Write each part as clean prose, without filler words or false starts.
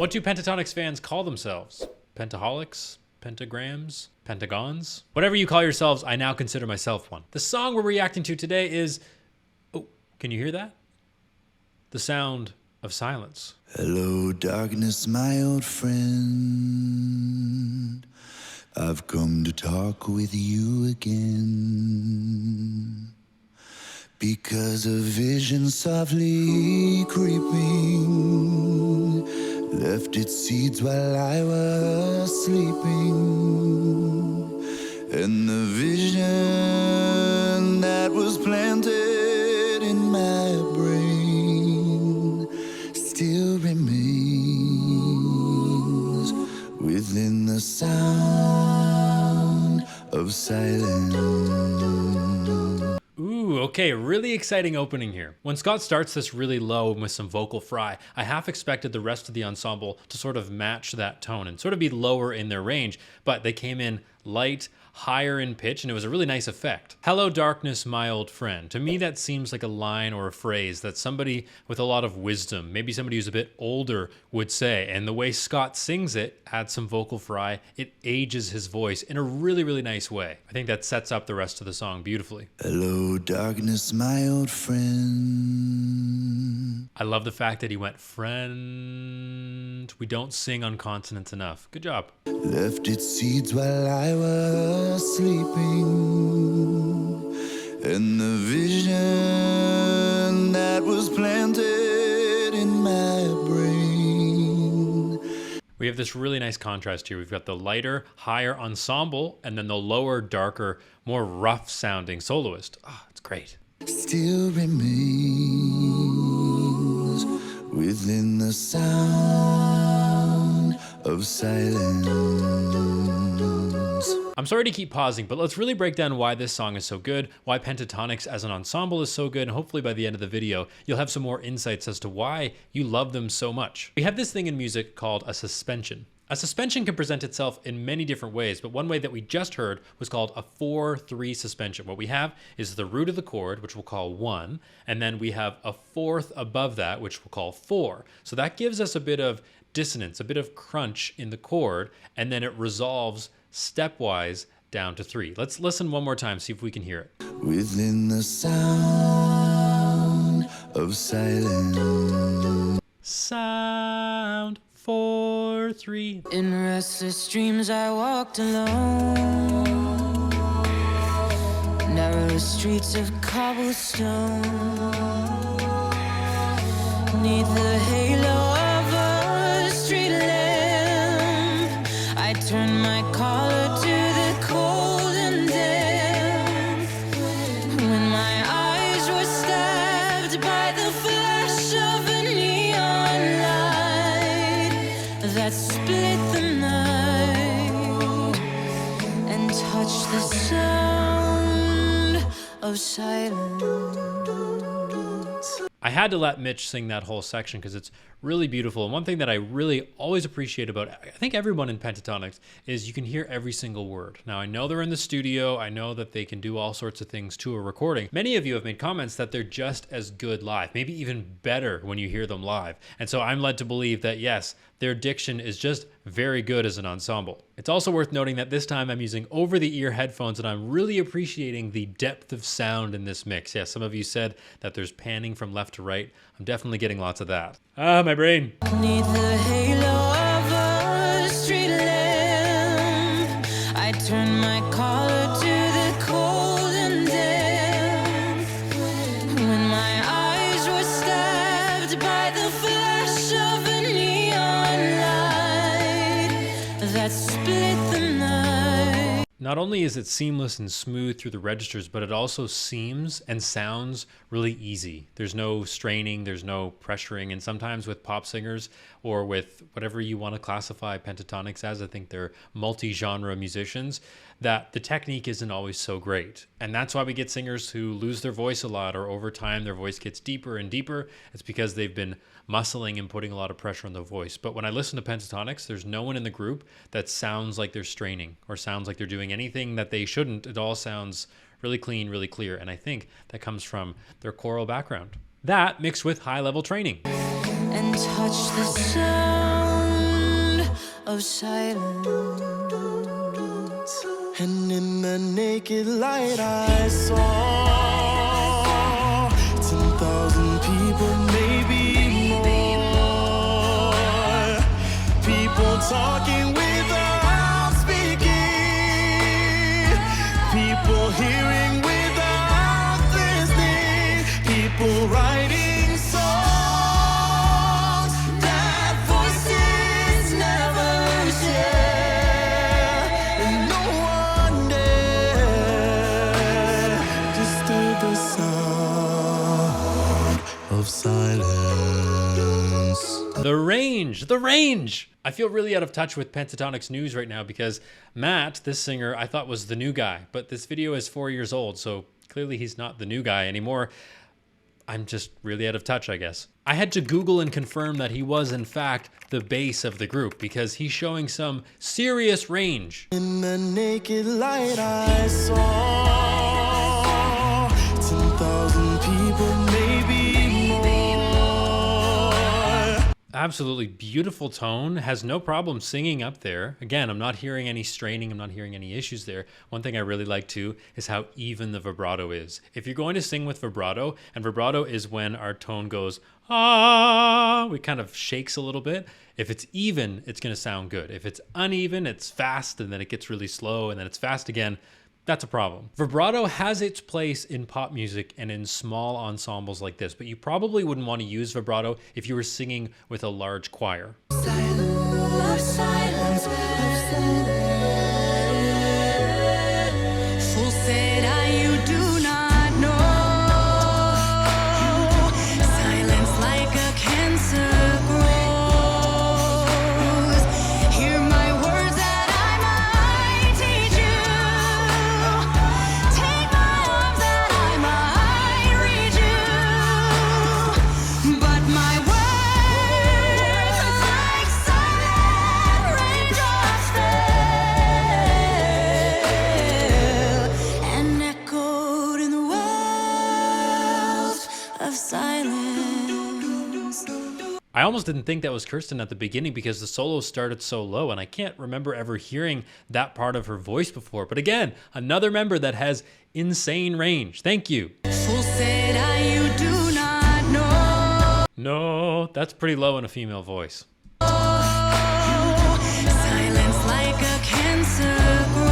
What do Pentatonix fans call themselves? Pentaholics? Pentagrams? Pentagons? Whatever you call yourselves, I now consider myself one. The song we're reacting to today is... Oh, can you hear that? The sound of silence. Hello, darkness, my old friend. I've come to talk with you again. Because a vision softly creeping left its seeds while I was sleeping. And the vision that was planted in my brain still remains within the sound of silence. Ooh, okay, really exciting opening here. When Scott starts this really low with some vocal fry, I half expected the rest of the ensemble to sort of match that tone and sort of be lower in their range, but they came in light, higher in pitch, and it was a really nice effect. Hello, darkness, my old friend. To me, that seems like a line or a phrase that somebody with a lot of wisdom, maybe somebody who's a bit older, would say. And the way Scott sings it, adds some vocal fry, it ages his voice in a really, really nice way. I think that sets up the rest of the song beautifully. Hello, darkness, my old friend. I love the fact that he went friend. We don't sing on consonants enough. Good job. Left its seeds while I was sleeping, and the vision that was planted in my brain. We have this really nice contrast here. We've got the lighter, higher ensemble, and then the lower, darker, more rough sounding soloist. Ah, it's great. Still remains within the sound of silence. I'm sorry to keep pausing, but let's really break down why this song is so good, why Pentatonix as an ensemble is so good, and hopefully by the end of the video, you'll have some more insights as to why you love them so much. We have this thing in music called a suspension. A suspension can present itself in many different ways, but one way that we just heard was called a 4-3 suspension. What we have is the root of the chord, which we'll call 1, and then we have a fourth above that, which we'll call 4. So that gives us a bit of dissonance, a bit of crunch in the chord, and then it resolves stepwise down to 3. Let's listen one more time, see if we can hear it. Within the sound of silence. Sound 4-3. In restless dreams I walked alone, narrow streets of cobblestone, neath the halo of a street lamp, I turned my collar to the cold and damp. When my eyes were stabbed by the flash of a neon light that split the night and touched the sound of silence. I had to let Mitch sing that whole section because it's really beautiful. And one thing that I really always appreciate about, I think everyone in Pentatonix, is you can hear every single word. Now, I know they're in the studio. I know that they can do all sorts of things to a recording. Many of you have made comments that they're just as good live, maybe even better when you hear them live. And so I'm led to believe that, yes, their diction is just very good as an ensemble. It's also worth noting that this time I'm using over-the-ear headphones and I'm really appreciating the depth of sound in this mix. Yes, some of you said that there's panning from left to right. I'm definitely getting lots of that. Ah, my brain. Neath the halo of a street lamp, I turned my collar to the cold and damp. When my eyes were stabbed by the flash of a neon light that split the night. Not only is it seamless and smooth through the registers, but it also seems and sounds really easy. There's no straining, there's no pressuring, and sometimes with pop singers or with whatever you want to classify Pentatonix as, I think they're multi-genre musicians, that the technique isn't always so great. And that's why we get singers who lose their voice a lot, or over time their voice gets deeper and deeper. It's because they've been muscling and putting a lot of pressure on the voice. But when I listen to Pentatonix, there's no one in the group that sounds like they're straining or sounds like they're doing anything that they shouldn't. It all sounds really clean, really clear. And I think that comes from their choral background. That mixed with high-level training. And touch the sound of silence. And in the naked light I saw 10,000 people, maybe more. People talking without speaking. People hearing without listening. People writing songs that voices never share. And no one dare disturb the sound of silence. The range, the range. I feel really out of touch with Pentatonix news right now because Matt, this singer, I thought was the new guy, but this video is 4 years old, so clearly he's not the new guy anymore. I'm just really out of touch, I guess. I had to Google and confirm that he was, in fact, the bass of the group because he's showing some serious range. In the naked light I saw 10,000 people, maybe more. Absolutely beautiful tone, has no problem singing up there. Again, I'm not hearing any straining, I'm not hearing any issues there. One thing I really like too is how even the vibrato is. If you're going to sing with vibrato, and vibrato is when our tone goes, ah, it kind of shakes a little bit. If it's even, it's gonna sound good. If it's uneven, it's fast and then it gets really slow and then it's fast again. That's a problem. Vibrato has its place in pop music and in small ensembles like this, but you probably wouldn't want to use vibrato if you were singing with a large choir. Silence, silence, silence. Fool said you do not know. Silence like a cancer grows. Hear my words that I might teach you. Take my arms that I might reach you. But my words like silent raindrops fell and echoed in the wells of silence. I almost didn't think that was Kirsten at the beginning because the solo started so low and I can't remember ever hearing that part of her voice before. But again, another member that has insane range. Thank you. Fool said you do not know. No, that's pretty low in a female voice. Silence like a cancer grows.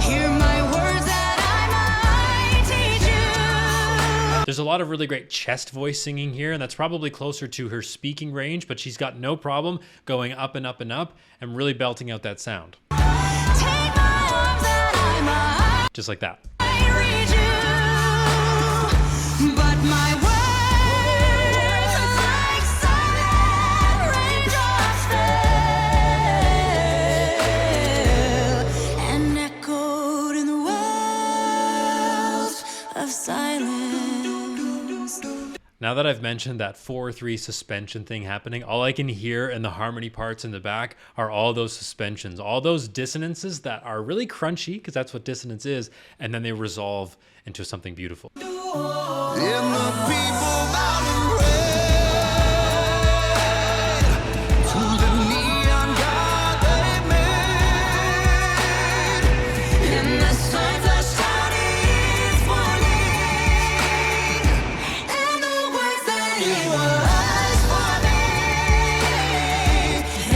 Hear my words that I might teach you. There's a lot of really great chest voice singing here, and that's probably closer to her speaking range, but she's got no problem going up and up and up and really belting out that sound. Take my arms that I Just like that. might reach you. But my words like silent raindrops fell and echoed in the wells of silence. Now that I've mentioned that 4/3 suspension thing happening, all I can hear in the harmony parts in the back are all those suspensions, all those dissonances that are really crunchy, because that's what dissonance is, and then they resolve into something beautiful. In the people mountain red, to the neon god they made. And the sun flashed out its warning, and the words that it was forming,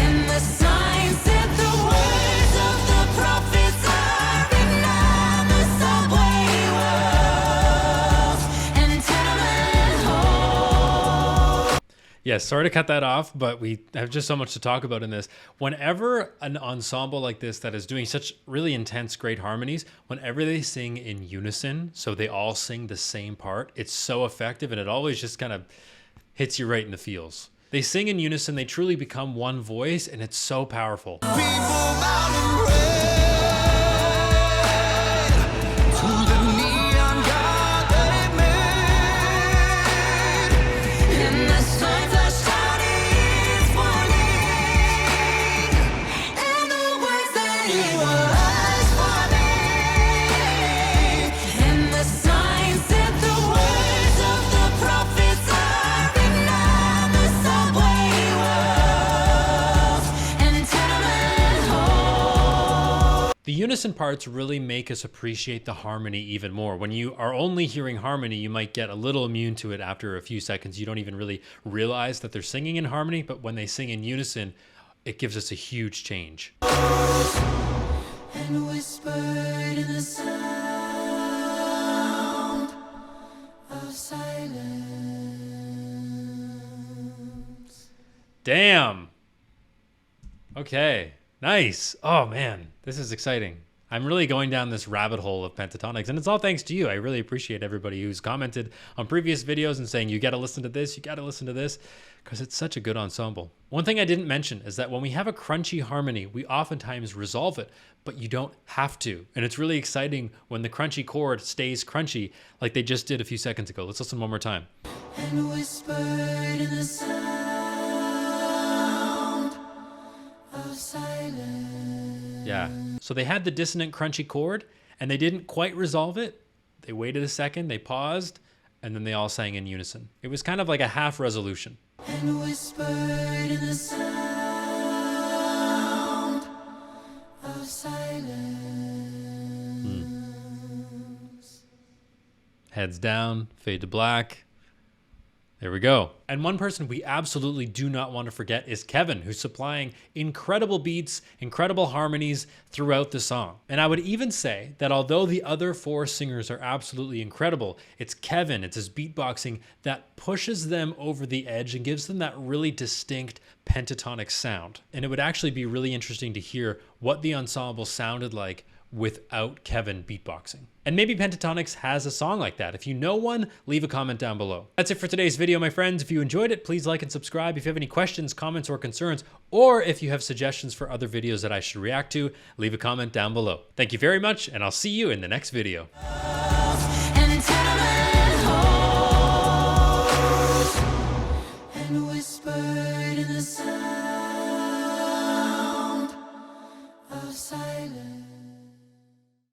and the signs said the words of the prophets are written on the subway walls and tenement halls. Yeah, sorry to cut that off, but we have just so much to talk about in this. Whenever an ensemble like this that is doing such really intense, great harmonies, whenever they sing in unison, so they all sing the same part, it's so effective and it always just kind of hits you right in the feels. They sing in unison, they truly become one voice, and it's so powerful. People mountain red, to the neon god they made. And the sun flashed out its warning, and the words that it was forming, and the signs said the words of the prophets are written on the subway walls unison parts really make us appreciate the harmony even more. When you are only hearing harmony, you might get a little immune to it after a few seconds. You don't even really realize that they're singing in harmony, but when they sing in unison, it gives us a huge change. And whispered in the sound of silence. Damn. Okay. Nice. Oh man, this is exciting. I'm really going down this rabbit hole of Pentatonix, and it's all thanks to you. I really appreciate everybody who's commented on previous videos and saying, you got to listen to this, you got to listen to this, because it's such a good ensemble. One thing I didn't mention is that when we have a crunchy harmony, we oftentimes resolve it, but you don't have to. And it's really exciting when the crunchy chord stays crunchy, like they just did a few seconds ago. Let's listen one more time. And whispered in the sound of silence. Yeah. So they had the dissonant crunchy chord and they didn't quite resolve it. They waited a second, they paused, and then they all sang in unison. It was kind of like a half resolution. And whispered in the sound of silence. Heads down, fade to black. There we go. And one person we absolutely do not want to forget is Kevin, who's supplying incredible beats, incredible harmonies throughout the song. And I would even say that although the other four singers are absolutely incredible, it's Kevin, it's his beatboxing that pushes them over the edge and gives them that really distinct pentatonic sound. And it would actually be really interesting to hear what the ensemble sounded like without Kevin beatboxing. And maybe Pentatonix has a song like that. If you know one, leave a comment down below. That's it for today's video, my friends. If you enjoyed it, please like and subscribe. If you have any questions, comments, or concerns, or if you have suggestions for other videos that I should react to, leave a comment down below. Thank you very much, and I'll see you in the next video.